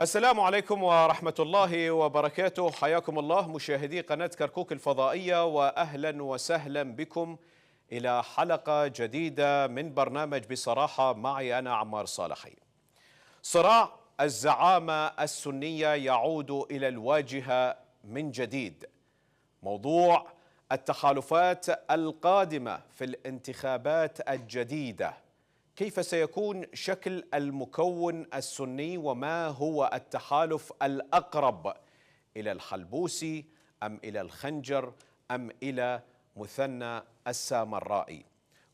السلام عليكم ورحمة الله وبركاته. حياكم الله مشاهدي قناة كركوك الفضائية، وأهلا وسهلا بكم إلى حلقة جديدة من برنامج بصراحة معي أنا عمار صالحي. صراع الزعامة السنية يعود إلى الواجهة من جديد. موضوع التحالفات القادمة في الانتخابات الجديدة، كيف سيكون شكل المكون السني، وما هو التحالف الأقرب إلى الحلبوسي أم إلى الخنجر أم إلى مثنى السامرائي.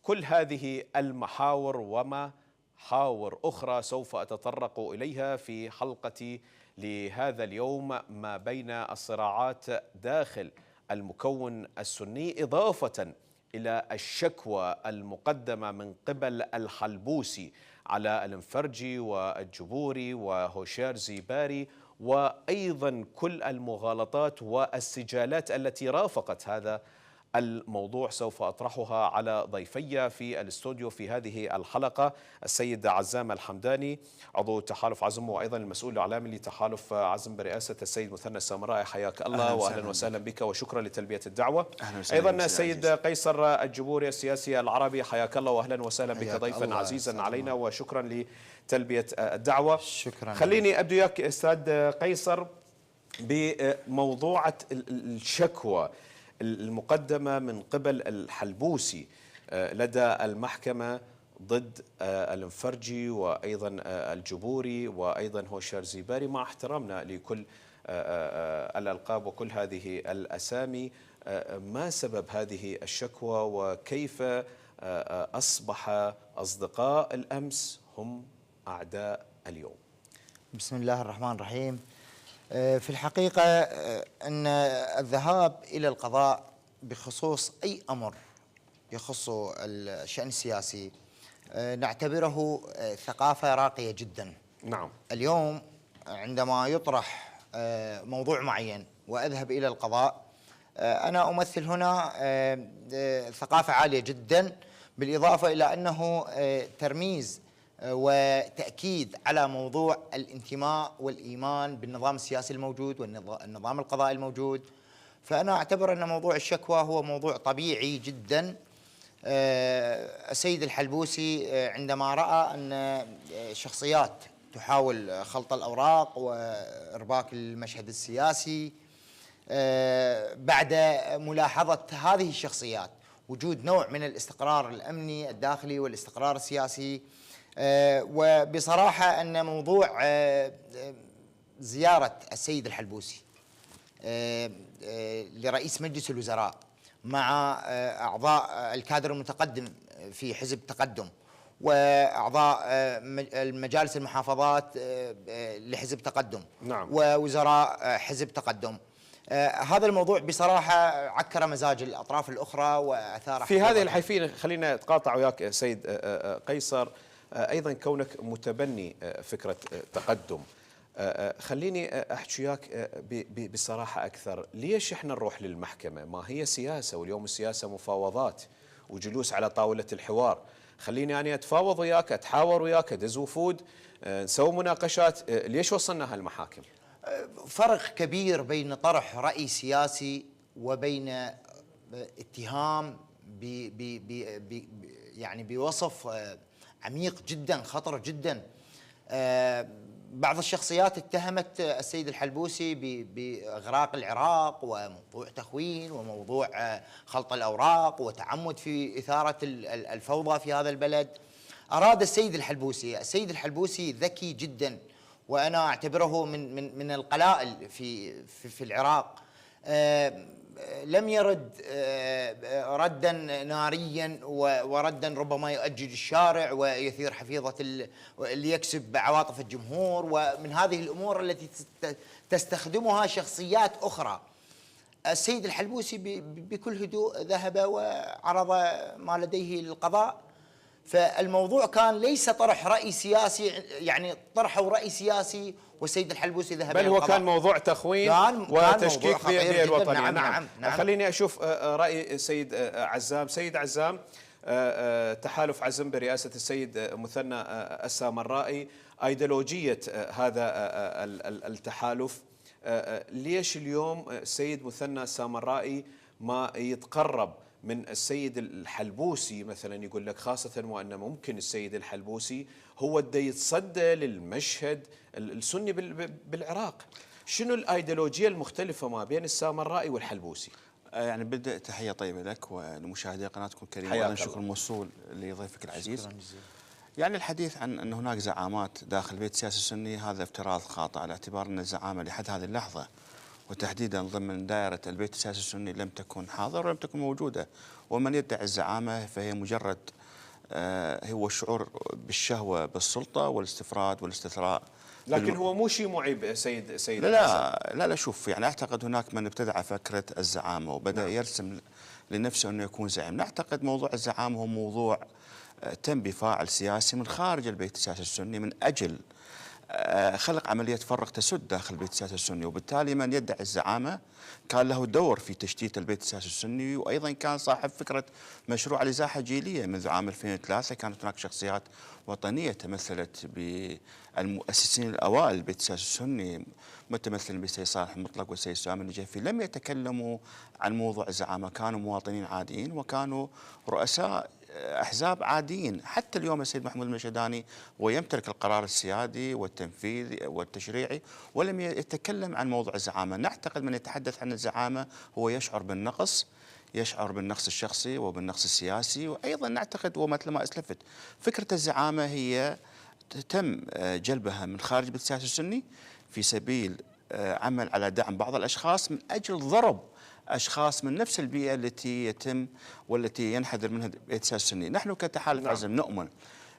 كل هذه المحاور ومحاور أخرى سوف أتطرق إليها في حلقتي لهذا اليوم، ما بين الصراعات داخل المكون السني، إضافة إلى الشكوى المقدمة من قبل الحلبوسي على المفرجي والجبوري وهوشير زيباري، وأيضا كل المغالطات والسجالات التي رافقت هذا الموضوع. سوف أطرحها على ضيفي في الاستوديو في هذه الحلقة: السيد عزام الحمداني، عضو تحالف عزم وأيضا المسؤول الإعلامي لتحالف عزم برئاسة السيد مثنى السامرائي. حياك الله وأهلا وسهلا بك وشكرا لتلبية الدعوة. أيضا السيد قيصر الجبوري السياسي العربي، حياك الله وأهلا وسهلا بك ضيفا عزيزا علينا وشكرا لتلبية الدعوة. شكرا. خليني أبدأ وياك أستاذ قيصر بموضوع الشكوى المقدمة من قبل الحلبوسي لدى المحكمة ضد المفرجي وأيضا الجبوري وأيضا هوشير زيباري، مع احترامنا لكل الألقاب وكل هذه الأسامي. ما سبب هذه الشكوى وكيف أصبح أصدقاء الأمس هم أعداء اليوم؟ بسم الله الرحمن الرحيم. في الحقيقة أن الذهاب إلى القضاء بخصوص أي أمر يخص الشأن السياسي نعتبره ثقافة راقية جدا. نعم. اليوم عندما يطرح موضوع معين وأذهب إلى القضاء، أنا أمثل هنا ثقافة عالية جدا، بالإضافة إلى أنه ترميز وتأكيد على موضوع الانتماء والإيمان بالنظام السياسي الموجود والنظام القضائي الموجود. فأنا أعتبر أن موضوع الشكوى هو موضوع طبيعي جدا. السيد الحلبوسي عندما رأى أن شخصيات تحاول خلط الأوراق وإرباك المشهد السياسي، بعد ملاحظة هذه الشخصيات وجود نوع من الاستقرار الأمني الداخلي والاستقرار السياسي، وبصراحة أن موضوع زيارة السيد الحلبوسي لرئيس مجلس الوزراء مع أعضاء الكادر المتقدم في حزب تقدم وأعضاء المجالس المحافظات لحزب تقدم، نعم، ووزراء حزب تقدم، هذا الموضوع بصراحة عكر مزاج الأطراف الأخرى وأثار في هذه الحيفية. خلينا نتقاطع وياك سيد قيصر، أيضا كونك متبني فكرة تقدم، خليني أحكي وياك بصراحة أكثر. ليش إحنا نروح للمحكمة؟ ما هي سياسة، واليوم السياسة مفاوضات وجلوس على طاولة الحوار. خليني أنا أتفاوض وياك، أتحاور وياك، أدز وفود، نسوي مناقشات. ليش وصلنا هالمحاكم؟ فرق كبير بين طرح رأي سياسي وبين اتهام يعني بوصف عميق جدا، خطر جدا. بعض الشخصيات اتهمت السيد الحلبوسي بإغراق العراق وموضوع تخوين وموضوع خلط الأوراق وتعمد في إثارة الفوضى في هذا البلد. أراد السيد الحلبوسي ذكي جدا، وأنا أعتبره من القلائل في العراق. لم يرد ردا ناريا وردا ربما يؤجج الشارع ويثير حفيظة ليكسب عواطف الجمهور، ومن هذه الأمور التي تستخدمها شخصيات أخرى. السيد الحلبوسي بكل هدوء ذهب وعرض ما لديه للقضاء. فالموضوع كان ليس طرح رأي سياسي، يعني طرحوا رأي سياسي والسيد الحلبوسي ذهب بل هو كان موضوع تخوين وتشكيك بالوطنية. نعم. خليني أشوف رأي سيد عزام. سيد عزام، تحالف عزم برئاسة السيد مثنى السامرائي ايديولوجيه هذا التحالف. ليش اليوم السيد مثنى سامرائي ما يتقرب من السيد الحلبوسي مثلا، يقول لك خاصة وأن ممكن السيد الحلبوسي هو اللي يتصدى للمشهد السني بالعراق؟ شنو الأيديولوجية المختلفة ما بين السامرائي والحلبوسي؟ يعني بدء تحية طيبة لك ولمشاهدي قناتكم الكريمة، حياك وأيضا شكر الله. موصول لضيفك العزيز. شكرا جزيلا. يعني الحديث عن أن هناك زعامات داخل البيت السياسي السني هذا افتراض خاطئ، على اعتبار أن الزعامة لحد هذه اللحظة وتحديدا ضمن دائرة البيت السياسي السني لم تكن حاضرة ولم تكن موجودة. ومن يدعي الزعامة فهي مجرد هو الشعور بالشهوة بالسلطة والاستفراد والاستثراء. لكن هو مو شيء معيب سيد لا لا, لا لا شوف، يعني أعتقد هناك من ابتدع فكرة الزعامة وبدأ يرسم لنفسه أنه يكون زعيم. نعتقد موضوع الزعامة هو موضوع تم بفاعل سياسي من خارج البيت السياسي السني من أجل خلق عملية فرق تسد داخل البيت السياسي السني، وبالتالي من يدعي الزعامة كان له دور في تشتيت البيت السياسي السني، وأيضا كان صاحب فكرة مشروع الإزاحة الجيلية. منذ عام 2003 كانت هناك شخصيات وطنية تمثلت بالمؤسسين الأوائل للبيت السياسي السني، متمثل بالسيد صالح المطلق والسيد سامي النجيفي، لم يتكلموا عن موضوع الزعامة، كانوا مواطنين عاديين وكانوا رؤساء أحزاب عاديين. حتى اليوم السيد محمود المشهداني هو يمتلك القرار السيادي والتنفيذي والتشريعي ولم يتكلم عن موضوع الزعامة. نعتقد من يتحدث عن الزعامة هو يشعر بالنقص، يشعر بالنقص الشخصي وبالنقص السياسي. وأيضا نعتقد ومثل ما أسلفت فكرة الزعامة هي تم جلبها من خارج البيت السياسي السني في سبيل عمل على دعم بعض الأشخاص من أجل ضرب أشخاص من نفس البيئة التي يتم والتي ينحدر منها البيت السياسي السني. نحن كتحالف عزم نؤمن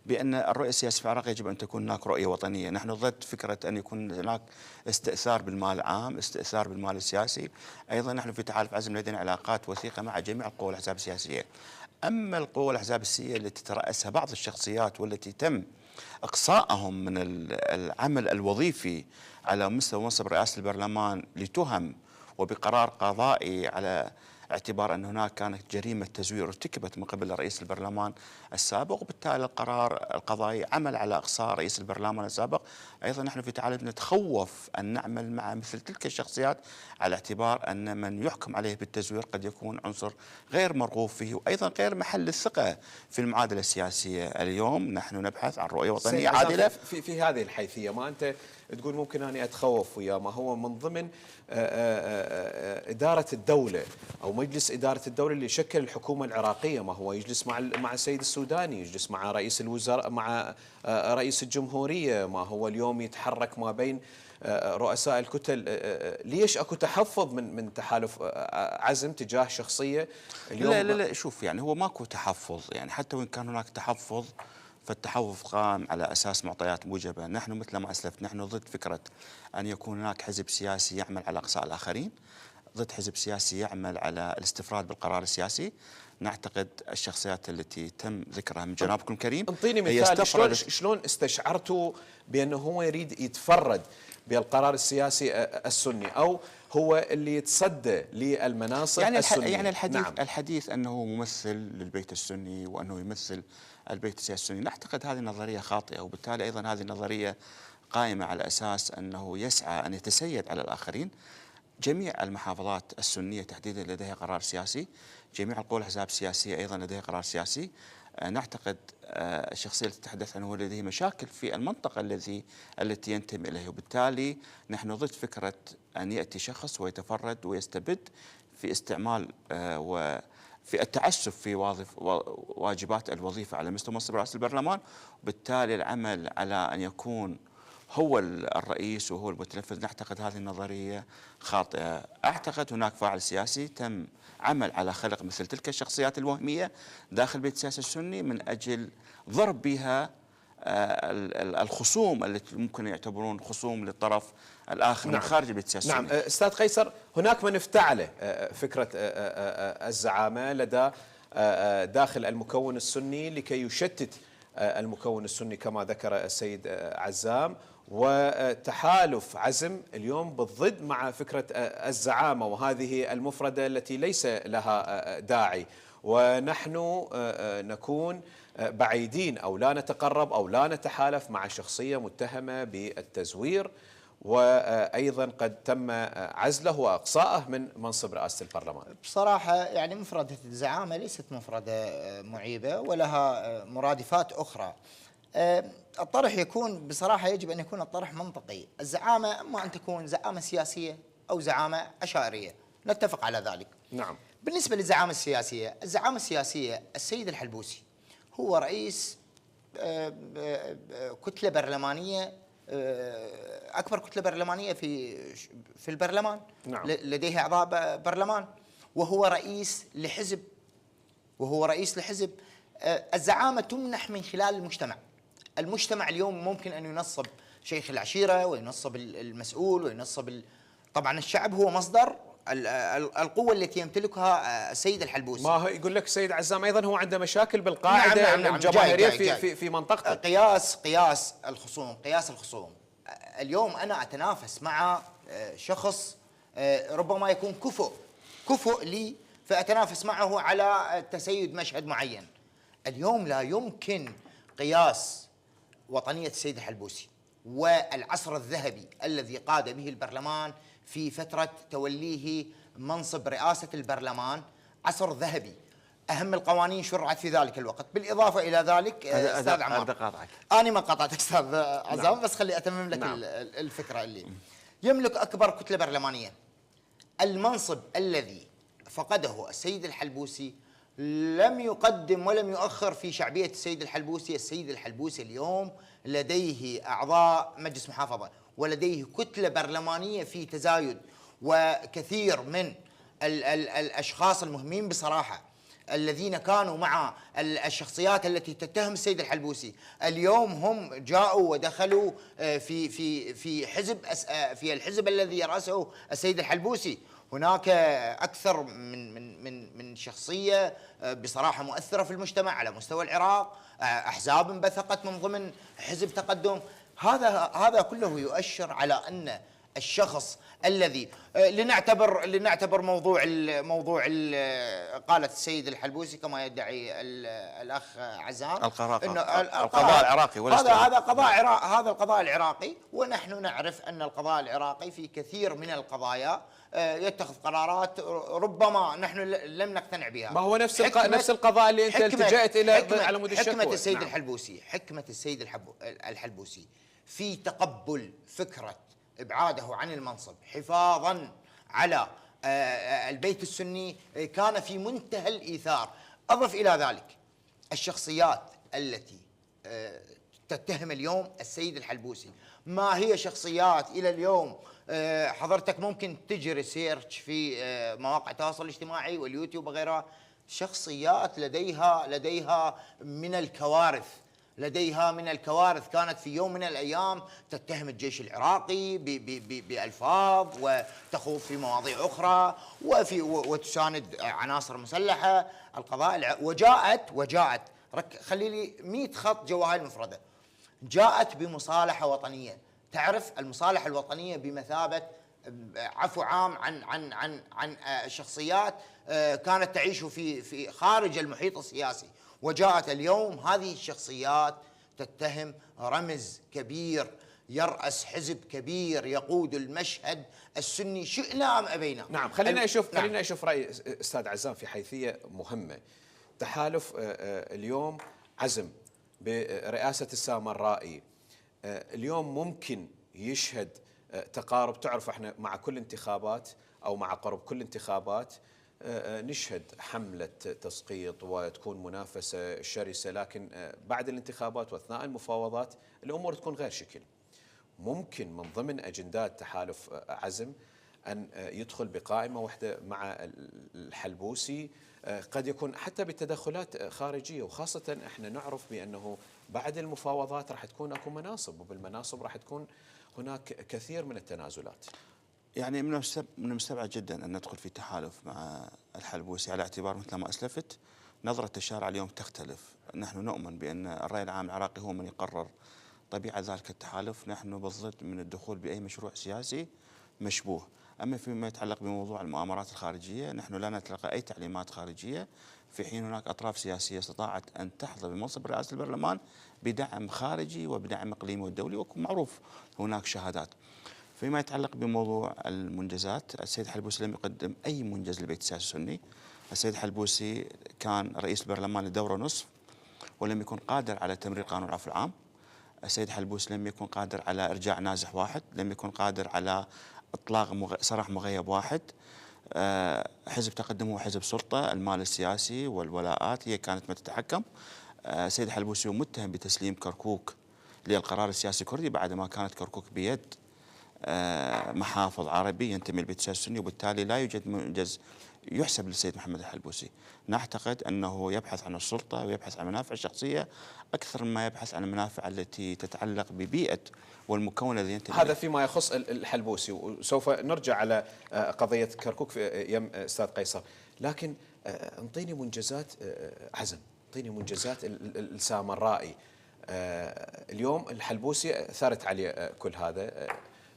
بأن الرؤية السياسية في العراق يجب أن تكون هناك رؤية وطنية. نحن ضد فكرة أن يكون هناك استئثار بالمال العام، استئثار بالمال السياسي. أيضا نحن في تحالف عزم لدينا علاقات وثيقة مع جميع القوى والأحزاب السياسية. أما القوى والأحزاب السياسية التي ترأسها بعض الشخصيات والتي تم إقصائهم من العمل الوظيفي على مستوى منصب رئاسة البرلمان لتهم وبقرار قضائي على اعتبار أن هناك كانت جريمة تزوير ارتكبت من قبل رئيس البرلمان السابق، وبالتالي القرار القضائي عمل على إقصاء رئيس البرلمان السابق. أيضا نحن في تعالب نتخوف أن نعمل مع مثل تلك الشخصيات على اعتبار أن من يحكم عليه بالتزوير قد يكون عنصر غير مرغوب فيه وأيضا غير محل الثقة في المعادلة السياسية. اليوم نحن نبحث عن رؤية وطنية عادلة. في هذه الحيثية ما أنت تقول ممكن أنا أتخوف وياه، ما هو من ضمن إدارة الدولة أو مجلس إدارة الدولة اللي يشكل الحكومة العراقية، ما هو يجلس مع السيد السوداني، يجلس مع رئيس الوزراء، مع رئيس الجمهورية، ما هو اليوم يتحرك ما بين رؤساء الكتل. ليش اكو تحفظ من تحالف عزم تجاه شخصية اليوم؟ لا شوف، يعني هو ماكو تحفظ، يعني حتى وإن كان هناك تحفظ فالتحفظ قام على أساس معطيات موجبة. نحن مثل ما أسلفت نحن ضد فكرة أن يكون هناك حزب سياسي يعمل على إقصاء الآخرين، ضد حزب سياسي يعمل على الاستفراد بالقرار السياسي. نعتقد الشخصيات التي تم ذكرها من جنابكم الكريم انطيني مثال شلون استشعرتوا بأنه هو يريد يتفرد بالقرار السياسي السني أو هو اللي يتصدى للمناصب السنية؟ يعني الحديث أنه ممثل للبيت السني وأنه يمثل البيت السياسي السني، نعتقد هذه نظرية خاطئة، وبالتالي أيضا هذه النظرية قائمة على أساس أنه يسعى أن يتسيد على الآخرين. جميع المحافظات السنية تحديدا لديها قرار سياسي، جميع القوى والأحزاب السياسية أيضا لديها قرار سياسي. نعتقد الشخصية التي تتحدث عنه لديه مشاكل في المنطقة التي ينتمي إليه، وبالتالي نحن ضد فكرة أن يأتي شخص ويتفرد ويستبد في استعمال وفي التعسف في واجبات الوظيفة على مستوى منصب رئاسة البرلمان، وبالتالي العمل على أن يكون هو الرئيس وهو المتنفذ. نعتقد هذه النظرية خاطئة. أعتقد هناك فاعل سياسي تم عمل على خلق مثل تلك الشخصيات الوهمية داخل البيت السياسي السني من أجل ضرب بها الخصوم التي ممكن يعتبرون خصوم للطرف الآخر من خارج البيت السياسي السني. نعم أستاذ قيصر، هناك من افتعل فكرة الزعامة لدى داخل المكون السني لكي يشتت المكون السني كما ذكر السيد عزام، وتحالف عزم اليوم بالضد مع فكرة الزعامة وهذه المفردة التي ليس لها داعي. ونحن نكون بعيدين أو لا نتقرب أو لا نتحالف مع شخصية متهمة بالتزوير، وأيضا قد تم عزله وإقصائه من منصب رئاسة البرلمان؟ بصراحة يعني مفردة الزعامة ليست مفردة معيبة ولها مرادفات أخرى. الطرح يكون بصراحة يجب أن يكون الطرح منطقي. الزعامة إما أن تكون زعامة سياسية أو زعامة عشائرية، نتفق على ذلك. نعم. بالنسبة للزعامة السياسية، الزعامة السياسية السيد الحلبوسي هو رئيس كتلة برلمانية، أكبر كتلة برلمانية في البرلمان. نعم. لديه أعضاء برلمان، وهو رئيس لحزب الزعامة تمنح من خلال المجتمع. المجتمع اليوم ممكن أن ينصب شيخ العشيرة وينصب المسؤول وينصب طبعا الشعب هو مصدر القوة التي يمتلكها السيد الحلبوسي. ما هو يقول لك سيد عزام أيضا هو عنده مشاكل بالقاعدة نعم الجماهيرية جاي. في منطقته. قياس الخصوم. اليوم أنا أتنافس مع شخص ربما يكون كفؤ لي، فأتنافس معه على تسيد مشهد معين. اليوم لا يمكن قياس وطنية السيد الحلبوسي والعصر الذهبي الذي قاد به البرلمان في فترة توليه منصب رئاسة البرلمان، عصر ذهبي. أهم القوانين شرعت في ذلك الوقت. بالإضافة إلى ذلك أستاذ عمار، أنا ما قطعتك أستاذ عزام. نعم. بس خلي أتمم لك. نعم. الفكرة اللي يملك أكبر كتلة برلمانية. المنصب الذي فقده السيد الحلبوسي لم يقدم ولم يؤخر في شعبية السيد الحلبوسي. السيد الحلبوسي اليوم لديه أعضاء مجلس محافظة ولديه كتلة برلمانية في تزايد، وكثير من الأشخاص المهمين بصراحة الذين كانوا مع الشخصيات التي تتهم السيد الحلبوسي اليوم هم جاءوا ودخلوا في الحزب الذي يرأسه السيد الحلبوسي. هناك أكثر من شخصية بصراحة مؤثرة في المجتمع على مستوى العراق، أحزاب انبثقت من ضمن حزب تقدم. هذا كله يؤشر على أن الشخص الذي لنعتبر موضوع قالت السيد الحلبوسي كما يدعي الأخ عزام القضاء العراقي. هذا القضاء العراقي، ونحن نعرف أن القضاء العراقي في كثير من القضايا يتخذ قرارات ربما نحن لم نقتنع بها. ما هو نفس القضاء اللي انت التجأت الى على مود الشكوى. حكمة السيد الحلبوسي، حكمة السيد الحلبوسي في تقبل فكرة ابعاده عن المنصب حفاظا على البيت السني كان في منتهى الإيثار. أضف إلى ذلك الشخصيات التي تتهم اليوم السيد الحلبوسي ما هي شخصيات إلى اليوم حضرتك ممكن تجري سيرش في مواقع التواصل الاجتماعي واليوتيوب وغيرها، شخصيات لديها من الكوارث كانت في يوم من الأيام تتهم الجيش العراقي بألفاظ وتخوض في مواضيع أخرى وتساند عناصر مسلحة. القضاء وجاءت خلي لي 100 خط جوا هاي المفردة، جاءت بمصالحة وطنية. تعرف المصالحة الوطنية بمثابة عفو عام عن شخصيات كانت تعيش في خارج المحيط السياسي، وجاءت اليوم هذه الشخصيات تتهم رمز كبير يرأس حزب كبير يقود المشهد السني شئنا أم أبينا. نعم. خلينا نشوف رأي أستاذ عزام في حيثية مهمة. تحالف اليوم عزم برئاسة السامرائي اليوم ممكن يشهد تقارب. تعرف احنا مع كل انتخابات او مع قرب كل انتخابات نشهد حملة تسقيط وتكون منافسة شرسة، لكن بعد الانتخابات واثناء المفاوضات الامور تكون غير شكل. ممكن من ضمن اجندات تحالف عزم ان يدخل بقائمة واحدة مع الحلبوسي، قد يكون حتى بتدخلات خارجية، وخاصة احنا نعرف بأنه بعد المفاوضات راح تكون اكو مناصب، وبالمناصب راح تكون هناك كثير من التنازلات. يعني من المستبعد جدا أن ندخل في تحالف مع الحلبوسي على اعتبار مثل ما أسلفت نظرة الشارع اليوم تختلف. نحن نؤمن بأن الرأي العام العراقي هو من يقرر طبيعة ذلك التحالف. نحن بالضد من الدخول بأي مشروع سياسي مشبوه. أما فيما يتعلق بموضوع المؤامرات الخارجية، نحن لا نتلقى أي تعليمات خارجية، في حين هناك أطراف سياسية استطاعت أن تحظى بمنصب رئاسة البرلمان بدعم خارجي وبدعم إقليمي ودولي، ومعروف هناك شهادات. فيما يتعلق بموضوع المنجزات، السيد حلبوسي لم يقدم أي منجز للبيت السياسي السني. السيد حلبوسي كان رئيس البرلمان لدورة ونصف ولم يكن قادر على تمرير قانون العفو العام. السيد حلبوسي لم يكن قادر على إرجاع نازح واحد، لم يكن قادر على إطلاق سراح مغيب واحد. حزب تقدم هو حزب سلطة، المال السياسي والولاءات هي كانت ما تتحكم. السيد حلبوسي متهم بتسليم كركوك للقرار السياسي الكردي بعدما كانت كركوك بيد محافظ عربي ينتمي للبيت السياسي السني، وبالتالي لا يوجد منجز يحسب للسيد محمد الحلبوسي. نعتقد أنه يبحث عن السلطة ويبحث عن منافع شخصية أكثر مما يبحث عن المنافع التي تتعلق ببيئة والمكون الذي ينتمي هذا فيما يخص الحلبوسي، وسوف نرجع على قضية كركوك في يم أستاذ قيصر. لكن انطيني منجزات عزم، انطيني منجزات السامرائي. اليوم الحلبوسي ثارت عليه كل هذا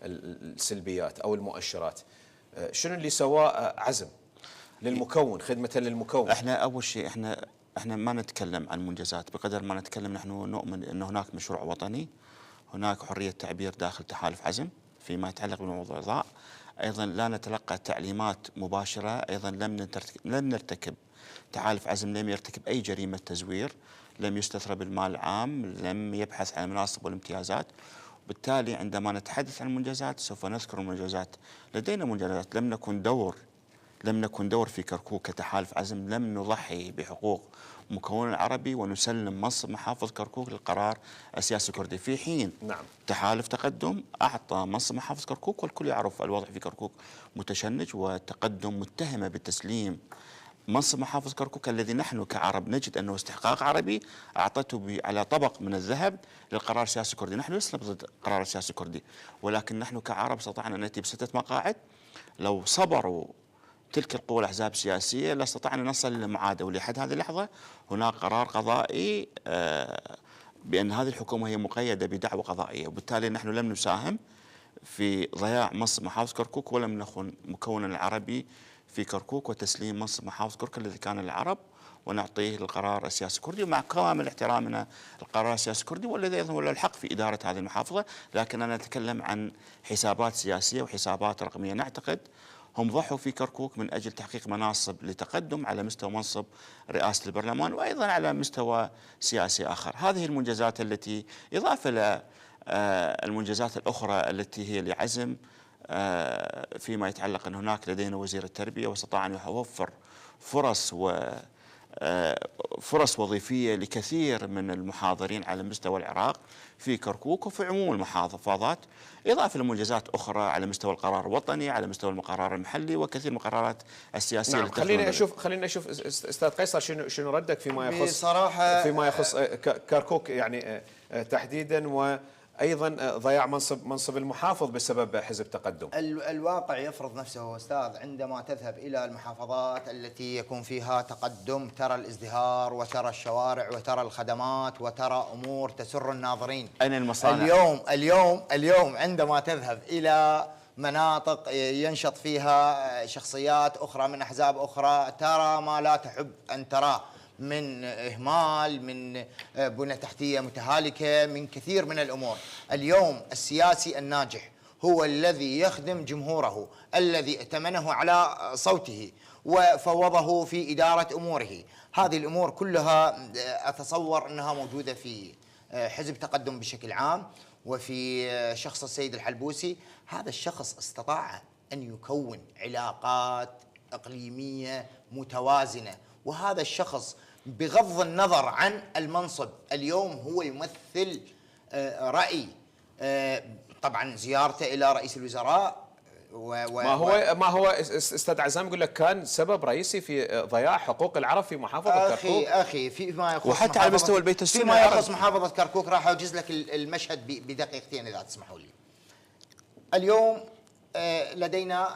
السلبيات أو المؤشرات. شنو اللي سواه عزم للمكون، خدمة للمكون؟ احنا أول شيء احنا ما نتكلم عن منجزات بقدر ما نتكلم، نحن نؤمن أن هناك مشروع وطني، هناك حرية تعبير داخل تحالف عزم فيما يتعلق بالموضوع الإرضاء. أيضا لا نتلقى تعليمات مباشرة، أيضا لم نرتكب تحالف عزم لم يرتكب أي جريمة تزوير، لم يستثرب المال العام، لم يبحث عن المناصب والامتيازات. بالتالي عندما نتحدث عن المنجزات سوف نذكر المنجزات. لدينا منجزات، لم نكن دور في كركوك كتحالف عزم، لم نضحي بحقوق مكون العربي ونسلم منصب محافظ كركوك للقرار السياسي الكردي، في حين نعم. تحالف تقدم أعطى منصب محافظ كركوك، والكل يعرف الوضع في كركوك متشنج، وتقدم متهمة بتسليم منصب محافظ كركوك الذي نحن كعرب نجد أنه استحقاق عربي أعطته على طبق من الذهب للقرار السياسي الكردي. نحن لسنا ضد القرار السياسي الكردي، ولكن نحن كعرب استطعنا أن نأتي ب6 مقاعد. لو صبروا تلك القوى الأحزاب السياسية لاستطعنا نصل لمعادة، ولحد هذه اللحظة هناك قرار قضائي بأن هذه الحكومة هي مقيدة بدعوى قضائية، وبالتالي نحن لم نساهم في ضياع منصب محافظ كركوك، ولم نخن مكونا العربي في كركوك وتسليم منصب محافظ كركوك الذي كان للعرب ونعطيه للقرار السياسي الكردي، ومع كامل احترامنا القرار السياسي الكردي والذي أيضا هو له الحق في إدارة هذه المحافظة. لكن أنا أتكلم عن حسابات سياسية وحسابات رقمية. نعتقد هم ضحوا في كركوك من أجل تحقيق مناصب لتقدم على مستوى منصب رئاسة البرلمان وأيضا على مستوى سياسي آخر. هذه المنجزات التي إضافة إلى المنجزات الأخرى التي هي لعزم فيما يتعلق أن هناك لدينا وزير التربية واستطاع أن يوفر فرص وظيفية لكثير من المحاضرين على مستوى العراق في كركوك وفي عموم المحافظات، إضافة لمنجزات أخرى على مستوى القرار الوطني، على مستوى القرار المحلي، وكثير من القرارات السياسية. نعم. خلينا نشوف استاذ قيصر شنو ردك فيما يخص كركوك يعني تحديدا، وايضا ضياع منصب المحافظ بسبب حزب تقدم. الواقع يفرض نفسه أستاذ. عندما تذهب إلى المحافظات التي يكون فيها تقدم ترى الازدهار وترى الشوارع وترى الخدمات وترى أمور تسر الناظرين. أين المصانع؟ اليوم عندما تذهب إلى مناطق ينشط فيها شخصيات أخرى من أحزاب أخرى ترى ما لا تحب أن تراه من إهمال، من بنى تحتية متهالكة، من كثير من الأمور. اليوم السياسي الناجح هو الذي يخدم جمهوره، الذي ائتمنه على صوته وفوضه في إدارة أموره. هذه الأمور كلها أتصور أنها موجودة في حزب تقدم بشكل عام وفي شخص السيد الحلبوسي. هذا الشخص استطاع أن يكون علاقات إقليمية متوازنة، وهذا الشخص بغض النظر عن المنصب اليوم هو يمثل رأي. طبعا زيارته إلى رئيس الوزراء ما هو استاذ عزام يقول لك كان سبب رئيسي في ضياع حقوق العرب في محافظة كركوك. أخي فيما يخص وحتى على مستوى البيت السني فيما يخص محافظة كركوك راح أوجز لك المشهد بدقيقتين إذا تسمحوا لي. اليوم لدينا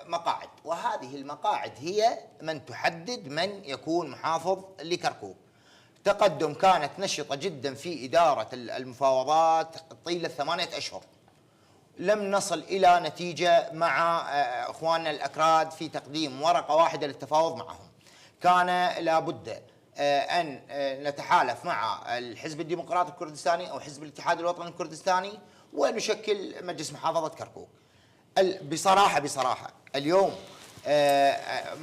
مقاعد، وهذه المقاعد هي من تحدد من يكون محافظ لكركوك. تقدم كانت نشطة جدا في إدارة المفاوضات طيلة 8 أشهر، لم نصل إلى نتيجة مع إخواننا الأكراد في تقديم ورقة واحدة للتفاوض معهم. كان لابد أن نتحالف مع الحزب الديمقراطي الكردستاني أو حزب الاتحاد الوطني الكردستاني ونشكل مجلس محافظة كركوك. بصراحة اليوم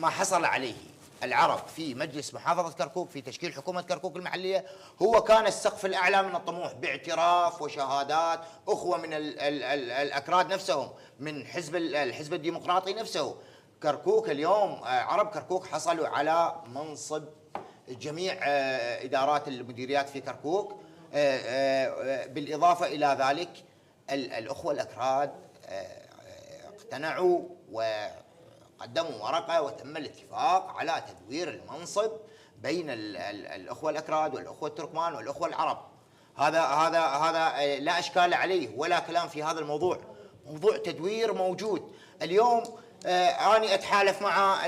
ما حصل عليه العرب في مجلس محافظة كركوك في تشكيل حكومة كركوك المحلية هو كان السقف الأعلى من الطموح، باعتراف وشهادات أخوة من الأكراد نفسهم، من الحزب الديمقراطي نفسه. كركوك اليوم عرب كركوك حصلوا على منصب جميع إدارات المديريات في كركوك. بالإضافة إلى ذلك الأخوة الأكراد اقتنعوا وقدموا ورقة وتم الاتفاق على تدوير المنصب بين الأخوة الأكراد والأخوة التركمان والأخوة العرب. هذا لا إشكال عليه ولا كلام في هذا الموضوع. موضوع تدوير موجود اليوم. أنا أتحالف مع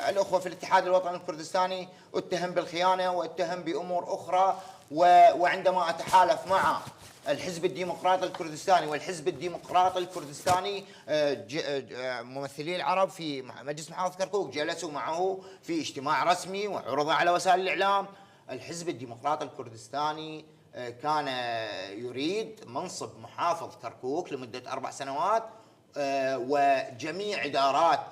الأخوة في الاتحاد الوطني الكردستاني، أتهم بالخيانة وأتهم بأمور أخرى، وعندما أتحالف مع الحزب الديمقراطي الكردستاني والحزب الديمقراطي الكردستاني ممثلي العرب في مجلس محافظة كركوك جلسوا معه في اجتماع رسمي وعرض على وسائل الإعلام. الحزب الديمقراطي الكردستاني كان يريد منصب محافظ كركوك لمدة 4 سنوات، وجميع إدارات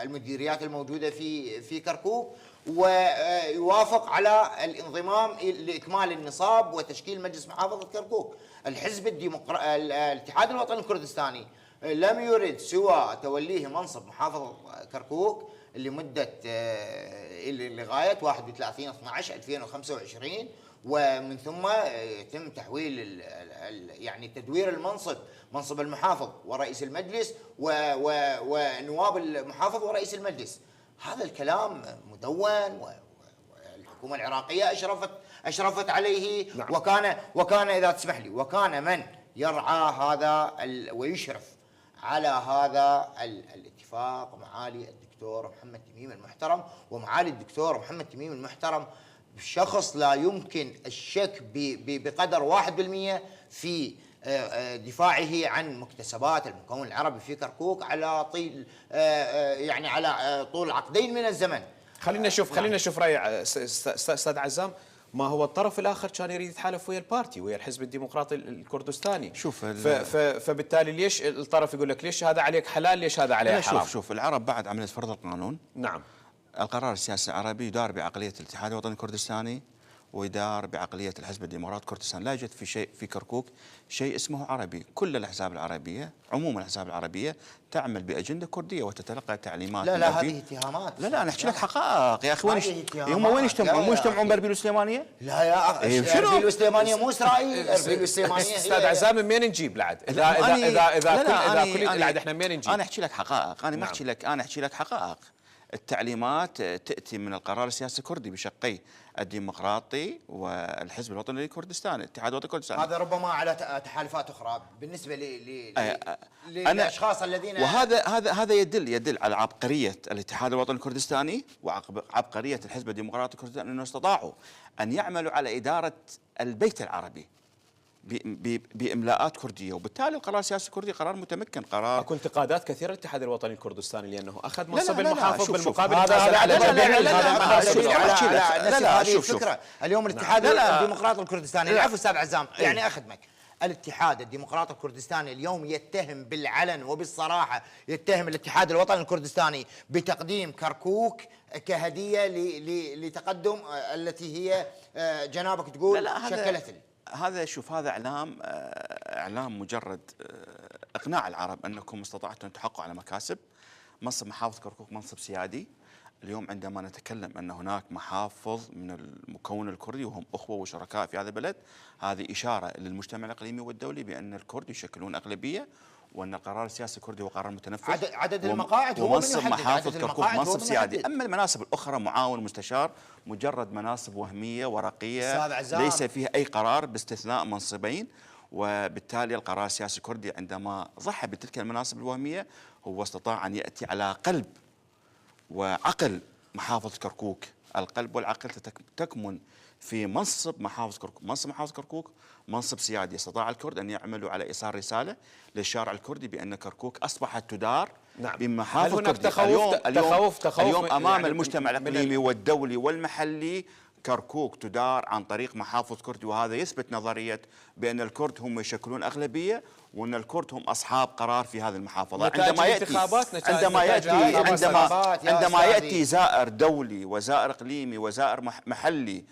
المديريات الموجودة في كركوك، ويوافق على الانضمام لإكمال النصاب وتشكيل مجلس محافظة كركوك. الاتحاد الوطني الكردستاني لم يرد سوى توليه منصب محافظة كركوك لمدة لغاية 31/12/2025، ومن ثم يتم تحويل يعني تدوير المنصب، منصب المحافظ ورئيس المجلس ونواب المحافظ ورئيس المجلس. هذا الكلام مدون والحكومة العراقية أشرفت عليه. نعم. وكان إذا تسمح لي، وكان من يرعى هذا ويشرف على هذا الاتفاق معالي الدكتور محمد تميم المحترم. ومعالي الدكتور محمد تميم المحترم شخص لا يمكن الشك بقدر 1% في دفاعه عن مكتسبات المكون العربي في كركوك على طول يعني على طول عقدين من الزمن. خلينا نشوف راي استاذ عزام. ما هو الطرف الاخر كان يريد يتحالف ويا البارتي ويا الحزب الديمقراطي الكردستاني. شوف فبالتالي ليش الطرف يقول لك ليش هذا عليك حلال ليش هذا عليه حرام؟ شوف العرب بعد عمليه فرض القانون. نعم. القرار السياسي العربي يدار بعقليه الاتحاد الوطني الكردستاني ويدار بعقليه الحزب الديمقراطي الكردستاني. لا يوجد في شيء في كركوك شيء اسمه عربي. كل الاحزاب العربيه عموما الاحزاب العربيه تعمل باجنده كرديه وتتلقى تعليمات. لا هذه اتهامات. لا انا احكي لك حقائق يا اخي. هم وين يجتمعون؟ مو يجتمعون باربيل والسليمانيه؟ لا يا اخي اربيل والسليمانيه مو اسرائيل. اربيل والسليمانيه استاذ عزام منين نجيب لعد؟ اذا كل لعد احنا منين نجيب؟ انا احكي لك حقائق. انا ما احكي لك، انا احكي لك حقائق. التعليمات تأتي من القرار السياسي الكردي بشقي الديمقراطي والحزب الوطني الكردستاني، الاتحاد الوطني الكردستاني. هذا ربما على تحالفات اخرى بالنسبه للاشخاص الذين هذا يدل على عبقريه الاتحاد الوطني الكردستاني وعبقريه الحزب الديمقراطي الكردستاني، انه استطاعوا ان يعملوا على اداره البيت العربي باملاءات كرديه، وبالتالي القرار السياسي الكردي قرار متمكن. قرار اكو انتقادات كثيره للاتحاد الوطني الكردستاني لانه اخذ منصب المحافظ بالمقابل هذه الفكره. اليوم الاتحاد الديمقراطي الكردستاني، العفو استاذ عزام، يعني اخدمك. الاتحاد الديمقراطي الكردستاني اليوم يتهم بالعلن وبالصراحه، يتهم الاتحاد الوطني الكردستاني بتقديم كركوك كهديه لتقدم التي هي جنابك تقول شكلت هذا. شوف هذا اعلام مجرد اقناع العرب انكم استطعتم تحققوا على مكاسب. منصب محافظ كركوك منصب سيادي. اليوم عندما نتكلم ان هناك محافظ من المكون الكردي وهم اخوه وشركاء في هذا البلد، هذه اشاره للمجتمع الاقليمي والدولي بان الكرد يشكلون اغلبيه، وان القرار السياسي الكردي هو قرار متنفذ. عدد المقاعد هو ومنصب محافظ كركوك منصب سيادي. اما المناصب الاخرى معاون مستشار مجرد مناصب وهميه ورقيه ليس فيها اي قرار باستثناء منصبين. وبالتالي القرار السياسي الكردي عندما ضحى بتلك المناصب الوهميه هو استطاع ان ياتي على قلب وعقل محافظ كركوك القلب والعقل تكمن في منصب محافظ كركوك. منصب محافظ كركوك منصب سيادي. استطاع الكرد أن يعملوا على إيصال رسالة للشارع الكردي بأن كركوك أصبحت تدار نعم. بمحافظ هل هناك كردي. تخوف اليوم أمام يعني المجتمع الإقليمي والدولي والمحلي كركوك تدار عن طريق محافظ كردي، وهذا يثبت نظرية بأن الكرد هم يشكلون أغلبية، وأن الكرد هم أصحاب قرار في هذه المحافظة. عندما يأتي زائر دولي وزائر إقليمي وزائر محلي،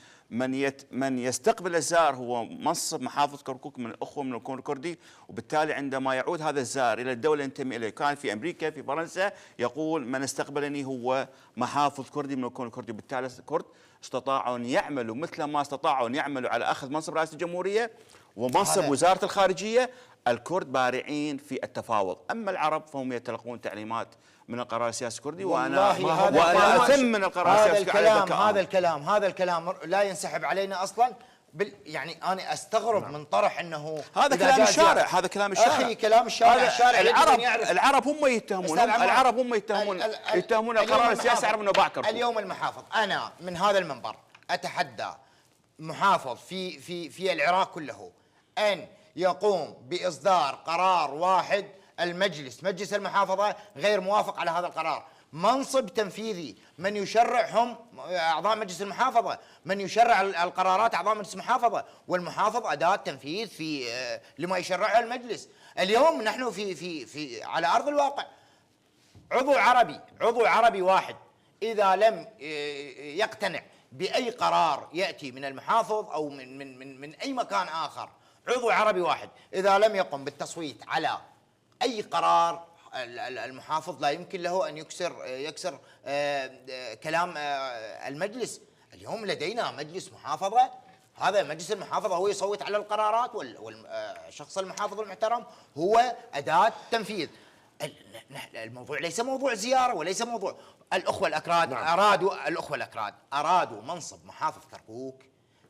من يستقبل الزائر هو منصب محافظ كركوك من الأخوة من الكون الكردي، وبالتالي عندما يعود هذا الزائر إلى الدولة ينتمي إليه، كان في أمريكا في فرنسا، يقول من استقبلني هو محافظ كردي من الكون الكردي. بالتالي الكرد استطاعوا أن يعملوا مثل ما استطاعوا أن يعملوا على أخذ منصب رئاسة الجمهورية ومنصب وزارة الخارجية. الكرد بارعين في التفاوض، أما العرب فهم يتلقون تعليمات من القرار السياسي الكردي، وأنا أثمن القرار السياسي. هذا الكلام لا ينسحب علينا أصلا. يعني أنا أستغرب من طرح أنه هذا كلام الشارع، هذا كلام الشارع أخي، كلام الشارع. العرب هم يتهمون القرار السياسي عرب نباع كركوك. اليوم المحافظ، أنا من هذا المنبر أتحدى محافظ في العراق كله أن يقوم بإصدار قرار واحد. مجلس المحافظة غير موافق على هذا القرار. منصب تنفيذي، من يشرع هم أعضاء مجلس المحافظة، من يشرع القرارات أعضاء مجلس المحافظة، والمحافظ أداة تنفيذ في لما يشرعه المجلس. اليوم نحن في على أرض الواقع عضو عربي واحد إذا لم يقتنع بأي قرار يأتي من المحافظ أو من أي مكان آخر، عضو عربي واحد إذا لم يقم بالتصويت على أي قرار المحافظ لا يمكن له أن يكسر كلام المجلس. اليوم لدينا مجلس محافظة، هذا مجلس المحافظة هو يصوت على القرارات، والشخص المحافظ المحترم هو أداة تنفيذ. الموضوع ليس موضوع زيارة وليس موضوع الأخوة الأكراد. نعم. أرادوا منصب محافظ كركوك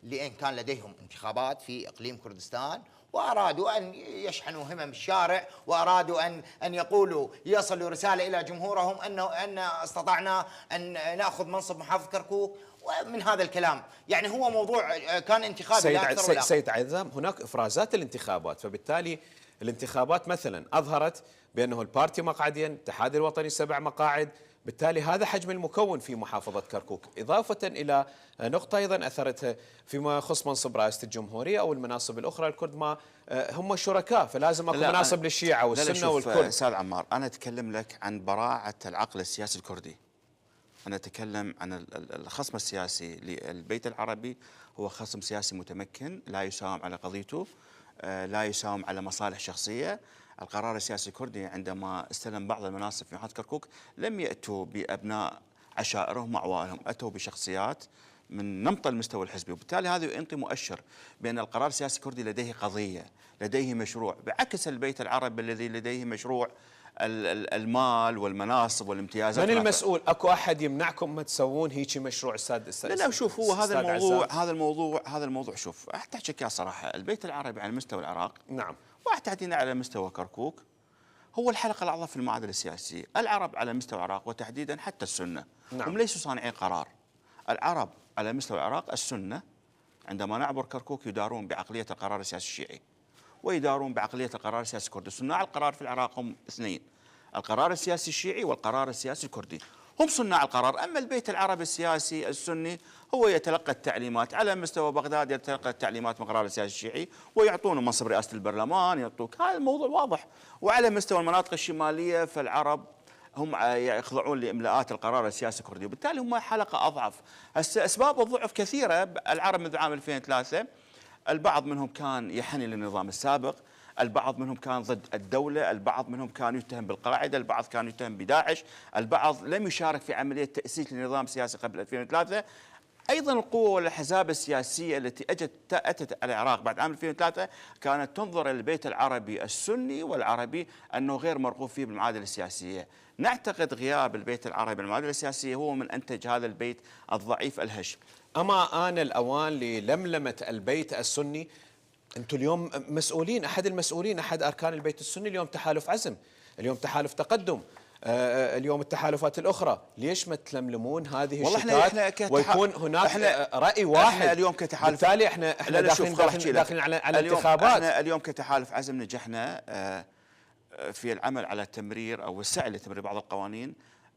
لأن كان لديهم انتخابات في إقليم كردستان، وأرادوا أن يشحنوا همم الشارع، وأرادوا أن يقولوا يصلوا رسالة إلى جمهورهم أن استطعنا أن نأخذ منصب محافظ كركوك. ومن هذا الكلام يعني هو موضوع كان انتخابي. سيد عزام، هناك إفرازات الانتخابات، فبالتالي الانتخابات مثلا أظهرت بأنه البارتي مقعدين، الاتحاد الوطني 7 مقاعد، بالتالي هذا حجم المكون في محافظة كركوك، إضافة إلى نقطة أيضا أثرتها فيما يخص منصب رئاسة الجمهورية أو المناصب الأخرى. الكرد ما هم شركاء، فلازم أكو مناصب للشيعة والسنة والكرد. أستاذ عمار، أنا أتكلم لك عن براعة العقل السياسي الكردي. أنا أتكلم عن الخصم السياسي للبيت العربي، هو خصم سياسي متمكن، لا يساوم على قضيته، لا يساوم على مصالح شخصية. القرار السياسي الكردي عندما استلم بعض المناصب في محافظة كركوك لم يأتوا بأبناء عشائرهم وعوائلهم، أتوا بشخصيات من نمط المستوى الحزبي، وبالتالي هذا يعطي مؤشر بأن القرار السياسي الكردي لديه قضية، لديه مشروع، بعكس البيت العربي الذي لديه مشروع المال والمناصب والامتيازات. من المسؤول؟ اكو احد يمنعكم ما تسوون هيك مشروع استاذ؟ لا شوف، هو هذا الموضوع شوف، احكي لك صراحه، البيت العربي على مستوى العراق نعم، وتحديدا على مستوى كركوك هو الحلقه الاعظم في المعادله السياسيه. العرب على مستوى العراق وتحديدا حتى السنه نعم، هم ليسوا صانعي قرار. العرب على مستوى العراق السنه عندما نعبر كركوك يدارون بعقليه القرار السياسي الشيعي ويدارون بعقلية القرار السياسي الكردي. صناع القرار في العراق هم اثنين، القرار السياسي الشيعي والقرار السياسي الكردي، هم صناع القرار. أما البيت العربي السياسي السني هو يتلقى التعليمات على مستوى بغداد، يتلقى التعليمات من القرار السياسي الشيعي ويعطونه منصب رئاسة البرلمان، يعطوك، هذا الموضوع واضح. وعلى مستوى المناطق الشمالية فالعرب هم يخضعون لإملاءات القرار السياسي الكردي، وبالتالي هم حلقة أضعف. أسباب الضعف كثيرة. العرب منذ عام 2003 البعض منهم كان يحني للنظام السابق، البعض منهم كان ضد الدولة، البعض منهم كان يتهم بالقاعدة، البعض كان يتهم بداعش، البعض لم يشارك في عملية تأسيس لنظام سياسي قبل 2003. أيضا القوة والأحزاب السياسية التي أتت على العراق بعد عام 2003 كانت تنظر البيت العربي السني والعربي أنه غير مرغوب فيه بالمعادلة السياسية. نعتقد غياب البيت العربي بالمعادلة السياسية هو من أنتج هذا البيت الضعيف الهش. أما آن الأوان للملمة البيت السني. أنتم اليوم مسؤولين، أحد المسؤولين، أحد أركان البيت السني اليوم تحالف عزم، اليوم تحالف تقدم، اليوم التحالفات الأخرى، ليش ما تلملمون هذه والله الشتات ويكون هناك رأي واحد؟ احنا اليوم كتحالف، بالتالي احنا داخلين على انتخابات. احنا اليوم كتحالف عزم نجحنا في العمل على التمرير او السعي لتمرير بعض القوانين.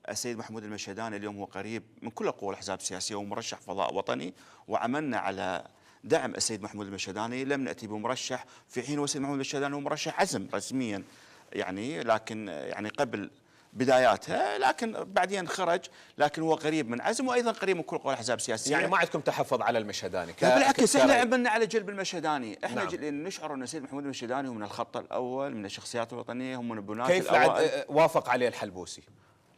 السيد محمود المشهداني اليوم هو قريب من كل قوى الاحزاب السياسيه ومرشح فضاء وطني، وعملنا على دعم السيد محمود المشهداني. لم ناتي بمرشح في حين والسيد محمود المشهداني هو مرشح عزم رسميا يعني، لكن يعني قبل بداياتها، لكن بعدين خرج، لكن هو قريب من عزم وايضا قريب من كل قوى الاحزاب السياسيه. يعني ما عندكم تحفظ على المشهداني؟ لا بالعكس، احنا عملنا على جلب المشهداني. احنا نعم. نشعر ان السيد محمود المشهداني هو من الخط الاول من الشخصيات الوطنيه، هم من البنات كيف الاوائل. وافق عليه الحلبوسي؟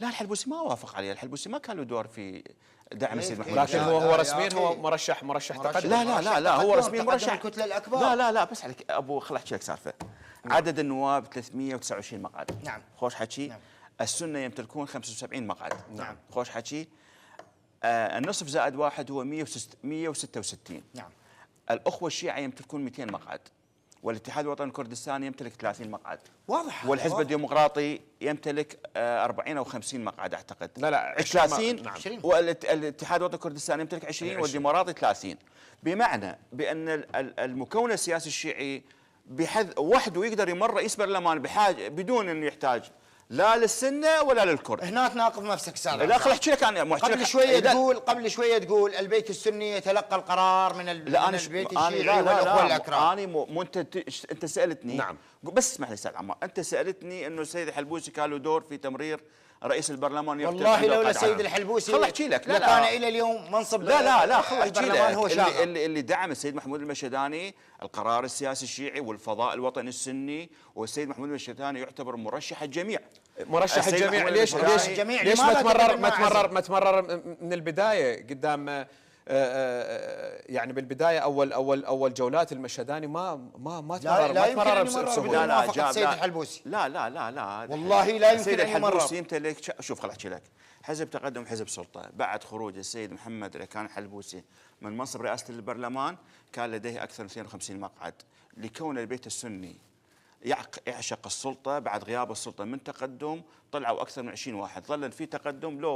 لا الحلبوسي ما وافق عليه، الحلبوسي ما كان له دور في دعم السيد محمود لكن المشهداني. هو رسميا هو مرشح تقدم. لا هو رسميا مرشح الكتله الاكبر. لا بس عليك ابو، خل احكي لك سالفه. عدد النواب 329 مقعد. نعم. خوش حكي. نعم. السنه يمتلكون 75 مقعد. نعم. خوش حكي. النصف زائد واحد هو 166. نعم. الأخوة الشيعة يمتلكون 200 مقعد، والاتحاد الوطني الكردستاني يمتلك 30 مقعد. واضح. والحزب واضح. الديمقراطي يمتلك 40 أو 50 مقعد أعتقد. لا 30. نعم. والاتحاد الوطني الكردستاني يمتلك 20 والديمقراطي 30. بمعنى بأن المكون السياسي الشيعي وحده يقدر يمر رئيس برلمان بحاجة بدون أن يحتاج لا للسنه ولا للكرد. هنا تناقض نفسك استاذ. لا خل احكي لك انا قبل شويه تقول البيت السني يتلقى القرار من البيت الشيعي والاخوه الاكرام. انا مو انت سالتني. نعم. بس اسمح لي استاذ عمار، انت سالتني انه السيد الحلبوسي كان له دور في تمرير رئيس البرلمان. والله لولا السيد الحلبوسي خل احكي لك. لكان الى اليوم منصب لا خل احكي لك. هو اللي دعم السيد محمود المشهداني القرار السياسي الشيعي والفضاء الوطني السني، والسيد محمود المشهداني يعتبر مرشح الجميع. مرشح الجميع. ليش ما تمرر من البدايه قدام يعني بالبدايه اول جولات المشهداني ما تمرر بموافقه السيد الحلبوسي. لا والله لا يمكن السيد ان يمرر. الحلبوسي يمتلك، شوف خل احكي لك، حزب تقدم حزب سلطه. بعد خروج السيد محمد ركان الحلبوسي من منصب رئاسه البرلمان كان لديه اكثر من 250 مقعد. لكون البيت السني يعشق السلطه، بعد غياب السلطه من تقدم طلعوا اكثر من 20 واحد، ظل في تقدم لو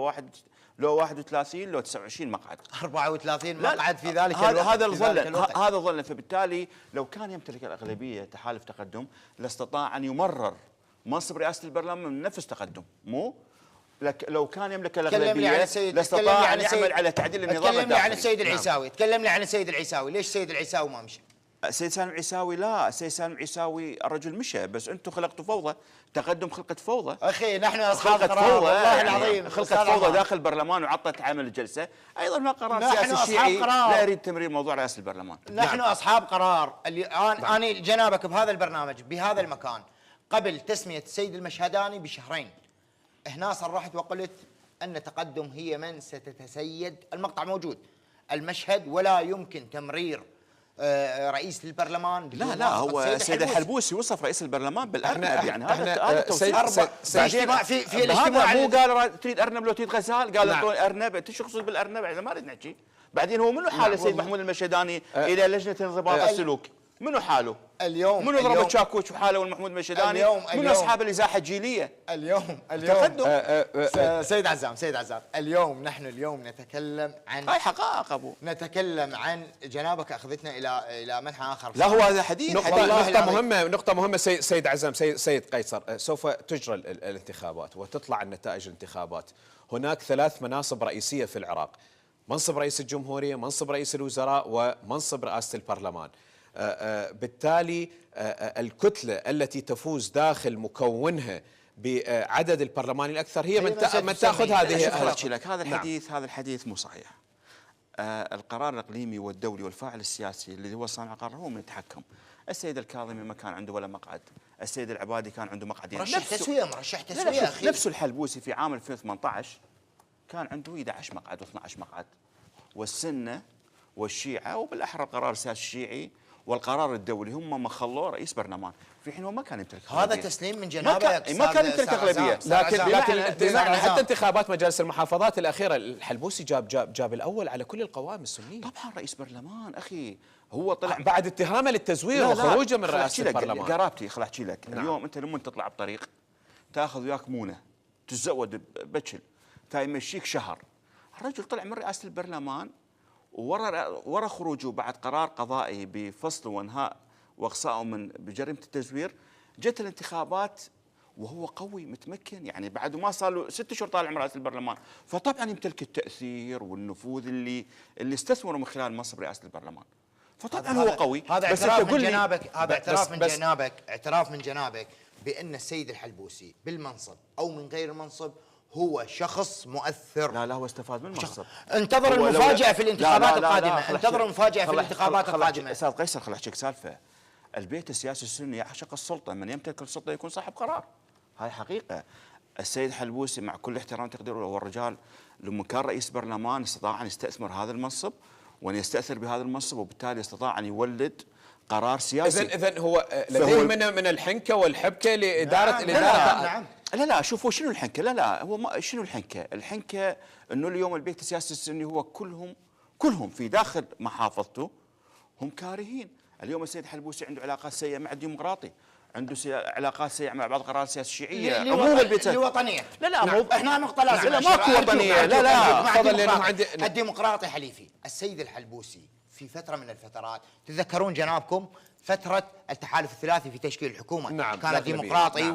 31 لو 29 مقعد، 34 مقعد في ذلك الوقت. هذا ظل. فبالتالي لو كان يمتلك الاغلبيه تحالف تقدم لاستطاع ان يمرر منصب رئاسه البرلمان من نفس تقدم. مو لو كان يملك الاغلبيه لاستطاع ان يعمل على تعديل النظام الداخلي. تكلم لي عن السيد العيساوي. تكلم لي عن السيد العيساوي. ليش السيد العيساوي ما مشى؟ السيد سالم عيساوي لا، السيد سالم عيساوي الرجل مشى، بس انتم خلقتوا فوضى. تقدم خلقت فوضى اخي. نحن اصحاب قرار والله العظيم. خلقت فوضى داخل البرلمان وعطت عمل الجلسه. ايضا ما قرار سياسي شيعي لا يريد تمرير موضوع رئاسه البرلمان. نحن اصحاب قرار. انا جنابك بهذا البرنامج بهذا المكان قبل تسميه السيد المشهداني بشهرين هنا صرحت وقلت ان تقدم هي من ستتسيد. المقطع موجود. المشهد ولا يمكن تمرير رئيس البرلمان. لا هو السيد الحلبوسي وصف رئيس البرلمان بالارنب. يعني هذا توصيف. في الاجتماع مو قال تريد ارنب لو تريد غزال، قال اعطوني ارنب. انت شو تقصد بالارنب؟ احنا ما نريد نحكي. بعدين هو منو حال السيد محمود المشهداني الى لجنه انضباط السلوك؟ منو حاله؟ اليوم منو ضرب تشاكوش وحاله والمحمود المشهداني؟ منو اصحاب الازاحه الجيليه؟ اليوم سيد عزام اليوم نحن نتكلم عن هاي حقائق ابو. نتكلم عن جنابك اخذتنا الى منحى اخر. لا هو هذا حديث. نقطة مهمة سيد عزام. سيد قيصر، سوف تجرى الانتخابات وتطلع النتائج الانتخابات. هناك 3 مناصب رئيسية في العراق: منصب رئيس الجمهورية، منصب رئيس الوزراء، ومنصب رئاسة البرلمان. بالتالي الكتلة التي تفوز داخل مكونها بعدد البرلماني الأكثر هي من تأخذ هذه. هذا الحديث مو صحيح. القرار الإقليمي والدولي والفاعل السياسي الذي هو صانع القرار هو من يتحكم. السيد الكاظمي ما كان عنده ولا مقعد، السيد العبادي كان عنده مقعدين. مرشح تسوية أخي. نفس الحلبوسي في عام 2018 كان عنده 11 مقعد و12 مقعد. والسنة والشيعة وبالأحرى القرار السياسي الشيعي والقرار الدولي هم ما خلوه رئيس برلمان، في حين هو ما كان يمتلك هذا تسليم من جنابك. ما كان يمتلك اغلبيه. لكن حتى انتخابات مجالس المحافظات الاخيره الحلبوسي جاب الاول على كل القوائم السنيه. طبعا رئيس برلمان اخي هو طلع بعد اتهامه للتزوير وخروجه من رئاسه البرلمان. قرابتي خل احكي لك. اليوم انت لما تطلع بطريق تاخذ وياك مونه تزود بكل، فيمشيك شهر. الرجل طلع من رئاسه البرلمان، ورا خروجه بعد قرار قضائي بفصل وانهاء واقصائه من بجريمه التزوير، جت الانتخابات وهو قوي متمكن، يعني بعد ما صار له 6 اشهر طالع من رئاسه البرلمان، فطبعا يمتلك التاثير والنفوذ اللي استثمره من خلال منصب رئاسه البرلمان. فطبعا هو قوي. هذا بس اعتراف انت من قل لي جنابك، هذا اعتراف من بس جنابك، اعتراف من جنابك بان السيد الحلبوسي بالمنصب او من غير المنصب هو شخص مؤثر. لا هو استفاد من المنصب. انتظر هو المفاجأة في الانتخابات لا القادمة، خل انتظر أحكي- المفاجأة في خل- الانتخابات خل- القادمة. استاذ قيصر خل احكيك سالفه. البيت السياسي السني يعشق السلطه، من يمتلك السلطه يكون صاحب قرار، هاي حقيقه. السيد حلبوسي مع كل احترام تقديره هو الرجال لما كان رئيس برلمان استطاع ان يستثمر هذا المنصب وان يستاثر بهذا المنصب، وبالتالي استطاع ان يولد قرار سياسي. اذا هو لديه من الحنكه والحبكه لاداره نعم الاداره. نعم. لا شوفوا شنو الحنكه، لا هو ما شنو الحنكه؟ الحنكه انه اليوم البيت السياسي السني هو كلهم في داخل محافظته هم كارهين. اليوم السيد حلبوسي عنده علاقات سيئه مع الديمقراطي، عنده علاقات سيئه مع بعض القرارات السياسيه الشيعيه، عموم البيت لوطنيه. لا نعم. احنا نقطه لازم لا ماكو وطنيه، لا تفضل لانه عندي الديمقراطي حليفي. السيد الحلبوسي في فتره من الفترات تتذكرون جنابكم فتره التحالف الثلاثي في تشكيل الحكومه، نعم. كان الديمقراطي نعم.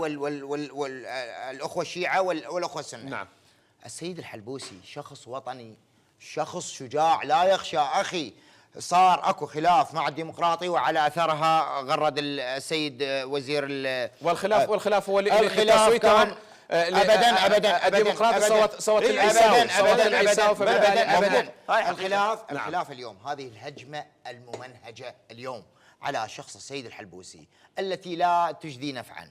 والاخوه الشيعه والاخوه السنه. نعم. السيد الحلبوسي شخص وطني، شخص شجاع لا يخشى. اخي صار اكو خلاف مع الديمقراطي وعلى اثرها غرد السيد وزير والخلاف هو الخلاف كان ابدا الديمقراطي صوت العيساوي ابدا. نعم. الخلاف اليوم هذه الهجمه الممنهجه اليوم على شخص السيد الحلبوسي التي لا تجدي نفعا.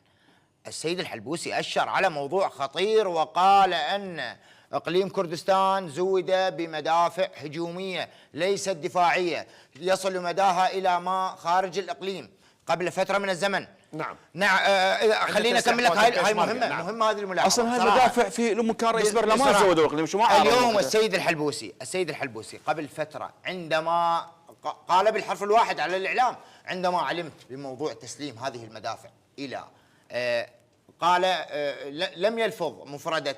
السيد الحلبوسي أشر على موضوع خطير وقال أن إقليم كردستان زود بمدافع هجومية ليست دفاعية يصل مداها إلى ما خارج الإقليم قبل فترة من الزمن. نعم. خلينا أكمل لك هاي مهمة. نعم. مهمة هذه الملاحظة. اصلا هاي المدافع في لما كان رئيس برلمان زودوا الاقليم، شو ما اليوم السيد الحلبوسي قبل فترة عندما قال بالحرف الواحد على الإعلام عندما علمت بموضوع تسليم هذه المدافع إلى قال لم يلفظ مفردة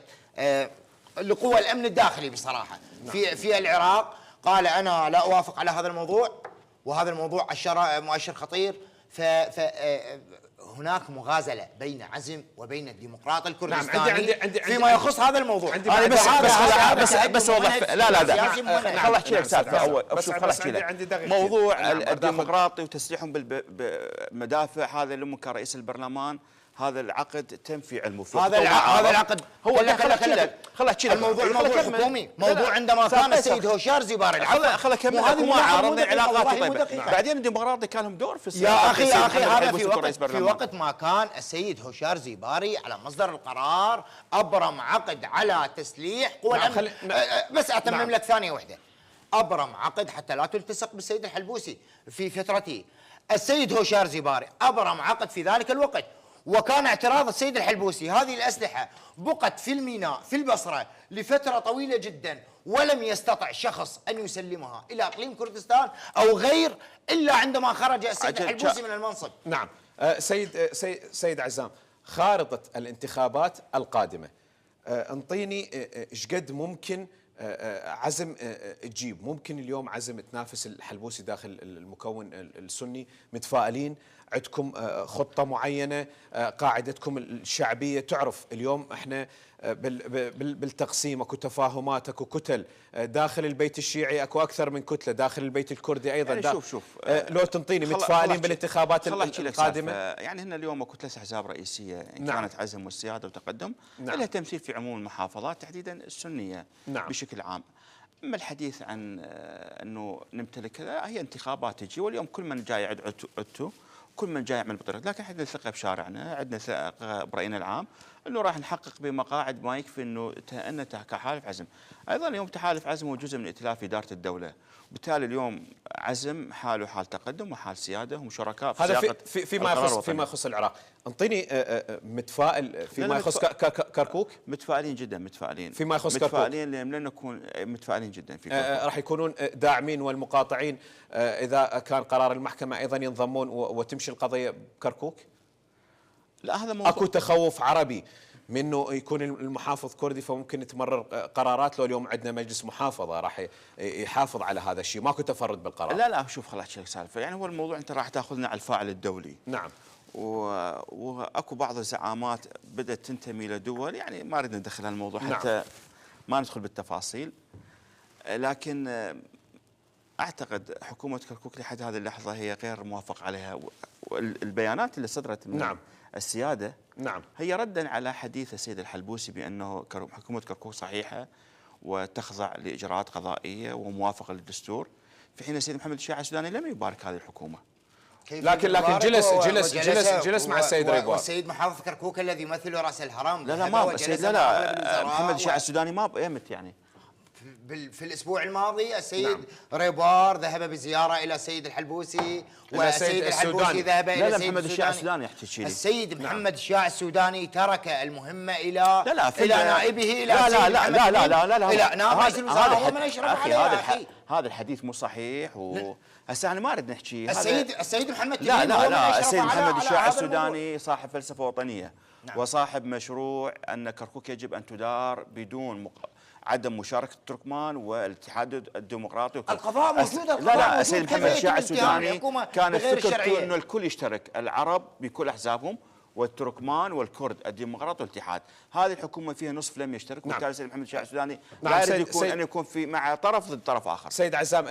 لقوى الأمن الداخلي بصراحة في العراق، قال أنا لا أوافق على هذا الموضوع، وهذا الموضوع مؤشر خطير. هناك مغازلة بين عزم وبين الديمقراط الكردستاني فيما يخص هذا الموضوع. بس اوضح. لا خل احكي لك سالفه اول. شوف خل احكي لك موضوع الديمقراطي وتسليحهم بالمدافع. هذا لما كان رئيس البرلمان هذا العقد تم في علمه. هذا العقد هو خل احكي لك الموضوع موضوع حكومي. موضوع عندما كان السيد هوشار زيباري خل اكمل لك وما عارضنا علاقات طيبه. بعدين الديمقراطي كان لهم دور في السياسه. يا اخي هذا في وقت ما كان السيد هوشار زيباري على مصدر القرار ابرم عقد على تسليح قوى الامن. بس اتمم لك ثانيه واحده. ابرم عقد حتى لا تلتصق بالسيد الحلبوسي في فترته. السيد هوشار زيباري ابرم عقد في ذلك الوقت، وكان اعتراض السيد الحلبوسي هذه الأسلحة بقت في الميناء في البصرة لفترة طويلة جدا ولم يستطع شخص أن يسلمها إلى إقليم كردستان أو غير إلا عندما خرج السيد الحلبوسي من المنصب. نعم. سيد عزام، خارطة الانتخابات القادمة انطيني ايش قد ممكن عزم تجيب؟ ممكن اليوم عزم تنافس الحلبوسي داخل المكون السني؟ متفائلين؟ عندكم خطة معينة؟ قاعدتكم الشعبية تعرف اليوم احنا بالتقسيم اكو تفاهمات، اكو كتل داخل البيت الشيعي، اكو اكثر من كتلة داخل البيت الكردي ايضا. يعني شوف لو تنطيني متفائلين بالانتخابات القادمة؟ يعني هنا اليوم اكو 3 احزاب رئيسية ان كانت عزم والسيادة وتقدم، لها تمثيل في عموم المحافظات تحديدا السنية بشكل عام. اما الحديث عن انه نمتلك هي انتخابات تجي، واليوم كل من جاي عدته كل من جاي يعمل بطريقته، لكن عندنا ثقه بشارعنا، عندنا ثقه براينا العام انه راح نحقق بمقاعد ما يكفي انه كحالف عزم. ايضا اليوم تحالف عزم هو جزء من ائتلاف اداره الدوله، وبالتالي اليوم عزم حاله حال تقدم وحال سياده، هم شركاء في هذا فيما يخص العراق. انطيني متفائل فيما يخص كركوك؟ متفائلين جدا، متفائلين فيما يخص كركوك. متفائلين لن نكون متفائلين جدا في كركوك. راح يكونون داعمين والمقاطعين اذا كان قرار المحكمه ايضا ينضمون وتمشي القضيه بكركوك؟ لا هذا موضوع. اكو تخوف عربي منه يكون المحافظ كردي فممكن تمرر قرارات. لو اليوم عندنا مجلس محافظه راح يحافظ على هذا الشيء، ماكو تفرد بالقرار. لا شوف خلاص شيء سالفه، يعني هو الموضوع انت راح تاخذنا على الفاعل الدولي. نعم. واكو بعض الزعامات بدات تنتمي لدول، يعني ما اريد ندخل هالموضوع نعم. حتى ما ندخل بالتفاصيل، لكن اعتقد حكومه كركوك لحد هذه اللحظه هي غير موافق عليها. والبيانات اللي صدرت من نعم. السياده نعم. هي ردا على حديث السيد الحلبوسي بانه حكومه كركوك صحيحه وتخضع لاجراءات قضائيه وموافقه للدستور، في حين السيد محمد الشياع السوداني لم يبارك هذه الحكومه. لكن جلس مع السيد ريبوار والسيد محافظ كركوك الذي يمثل راس الهرم. ما السيد محمد الشياع السوداني ما ايمت يعني في الاسبوع الماضي السيد ريبوار ذهب بزياره الى السيد الحلبوسي، والسيد الحلبوسي ذهب الى السيد محمد الشياع السوداني يحكي السيد محمد الشياع السوداني ترك المهمه الى نائبه، الى لا نائب رئيس الوزراء هو من اشرف عليها. هذا الحديث مو صحيح، هسه احنا ما نريد نحكي. السيد محمد لا السيد محمد الشياع السوداني صاحب فلسفه وطنيه، وصاحب مشروع ان كركوك يجب ان تدار بدون عدم مشاركه التركمان والاتحاد الديمقراطي القضاء موجود. لا السيد محمد الشياع السوداني كان فكرته انه الكل يشترك، العرب بكل احزابهم والتركمان والكرد الديمقراط والاتحاد. هذه الحكومه فيها نصف لم يشترك، وبالتالي السيد محمد الشياع السوداني لا يريد ان يكون في مع طرف ضد طرف اخر. سيد عزام،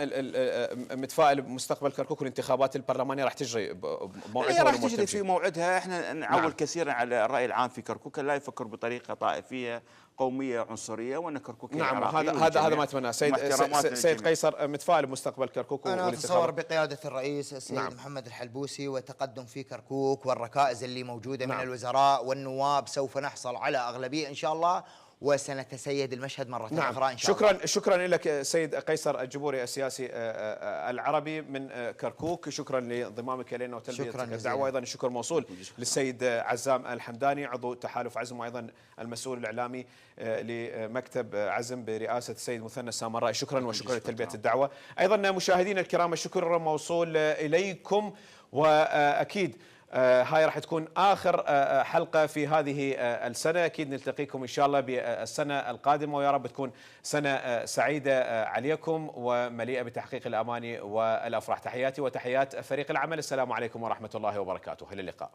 متفائل بمستقبل كركوك والانتخابات البرلمانيه راح تجري بموعدها؟ راح تجري في موعدها. احنا نعول كثيرا على الراي العام في كركوك لا يفكر بطريقه طائفيه قوميه عنصريه، وان كركوك نعم هذا ما اتمناه. سيد قيصر، متفائل بمستقبل كركوك؟ انا اتصور بقياده الرئيس السيد محمد الحلبوسي وتقدم في كركوك والركائز اللي موجوده من الوزراء والنواب سوف نحصل على اغلبيه ان شاء الله، وسنتسيد المشهد مرة أخرى إن شاء الله. شكرا لك سيد قيصر الجبوري السياسي العربي من كركوك، شكرا لانضمامك إلينا وتلبية الدعوة. أيضا الشكر موصول للسيد عزام الحمداني عضو تحالف عزم، وأيضا المسؤول الإعلامي لمكتب عزم برئاسة السيد مثنى السامرائي. شكرا لتلبية الدعوة. أيضا مشاهدينا الكرام الشكر موصول إليكم، وأكيد هاي راح تكون آخر حلقة في هذه السنة. أكيد نلتقيكم إن شاء الله بالسنة القادمة، ويا رب تكون سنة سعيدة عليكم ومليئة بتحقيق الأماني والأفراح. تحياتي وتحيات فريق العمل، السلام عليكم ورحمة الله وبركاته، إلى اللقاء.